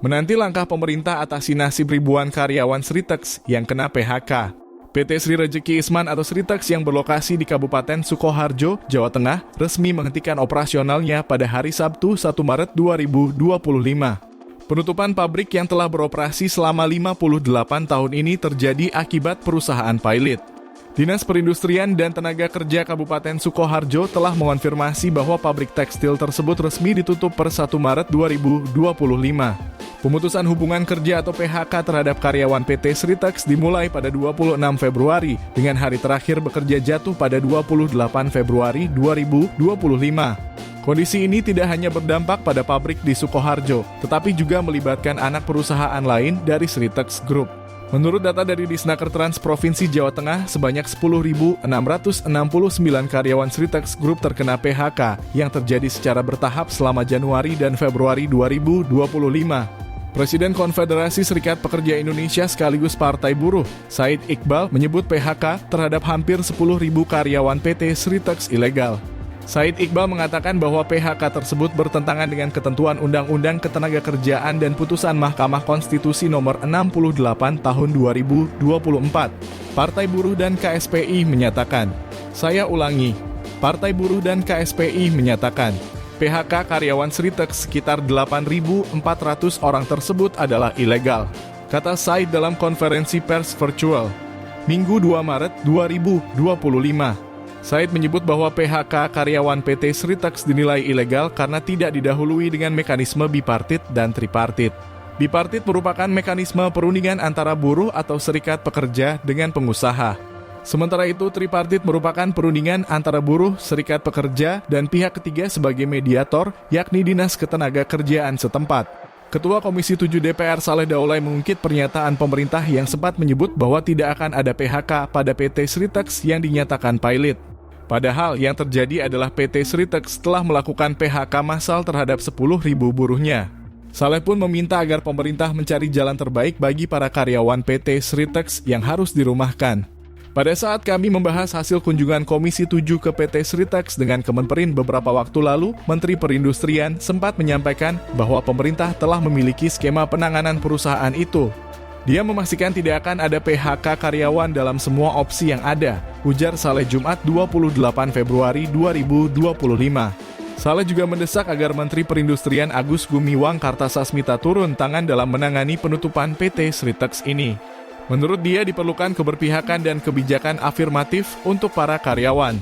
Menanti langkah pemerintah atasi nasib ribuan karyawan Sritex yang kena PHK. PT Sri Rejeki Isman atau Sritex yang berlokasi di Kabupaten Sukoharjo, Jawa Tengah, resmi menghentikan operasionalnya pada hari Sabtu 1 Maret 2025. Penutupan pabrik yang telah beroperasi selama 58 tahun ini terjadi akibat perusahaan pilot. Dinas Perindustrian dan Tenaga Kerja Kabupaten Sukoharjo telah mengonfirmasi bahwa pabrik tekstil tersebut resmi ditutup per 1 Maret 2025. Pemutusan hubungan kerja atau PHK terhadap karyawan PT Sritex dimulai pada 26 Februari dengan hari terakhir bekerja jatuh pada 28 Februari 2025. Kondisi ini tidak hanya berdampak pada pabrik di Sukoharjo, tetapi juga melibatkan anak perusahaan lain dari Sritex Group. Menurut data dari Disnaker Trans Provinsi Jawa Tengah, sebanyak 10.669 karyawan Sritex Group terkena PHK yang terjadi secara bertahap selama Januari dan Februari 2025. Presiden Konfederasi Serikat Pekerja Indonesia sekaligus Partai Buruh, Said Iqbal, menyebut PHK terhadap hampir 10.000 karyawan PT Sritex ilegal. Said Iqbal mengatakan bahwa PHK tersebut bertentangan dengan ketentuan Undang-Undang Ketenagakerjaan dan putusan Mahkamah Konstitusi nomor 68 tahun 2024. Partai Buruh dan KSPI menyatakan, saya ulangi, Partai Buruh dan KSPI menyatakan, PHK karyawan Sritex sekitar 8.400 orang tersebut adalah ilegal, kata Said dalam konferensi pers virtual, Minggu 2 Maret 2025. Said menyebut bahwa PHK karyawan PT Sritex dinilai ilegal karena tidak didahului dengan mekanisme bipartit dan tripartit. Bipartit merupakan mekanisme perundingan antara buruh atau serikat pekerja dengan pengusaha. Sementara itu, tripartit merupakan perundingan antara buruh, serikat pekerja, dan pihak ketiga sebagai mediator, yakni Dinas Ketenagakerjaan setempat. Ketua Komisi 7 DPR Saleh Daulay mengungkit pernyataan pemerintah yang sempat menyebut bahwa tidak akan ada PHK pada PT Sritex yang dinyatakan pilot. Padahal yang terjadi adalah PT Sritex telah melakukan PHK massal terhadap 10.000 buruhnya. Saleh pun meminta agar pemerintah mencari jalan terbaik bagi para karyawan PT Sritex yang harus dirumahkan. Pada saat kami membahas hasil kunjungan Komisi 7 ke PT Sritex dengan Kemenperin beberapa waktu lalu, Menteri Perindustrian sempat menyampaikan bahwa pemerintah telah memiliki skema penanganan perusahaan itu. Dia memastikan tidak akan ada PHK karyawan dalam semua opsi yang ada, ujar Saleh Jumat 28 Februari 2025. Saleh juga mendesak agar Menteri Perindustrian Agus Gumiwang Kartasasmita turun tangan dalam menangani penutupan PT Sritex ini. Menurut dia diperlukan keberpihakan dan kebijakan afirmatif untuk para karyawan.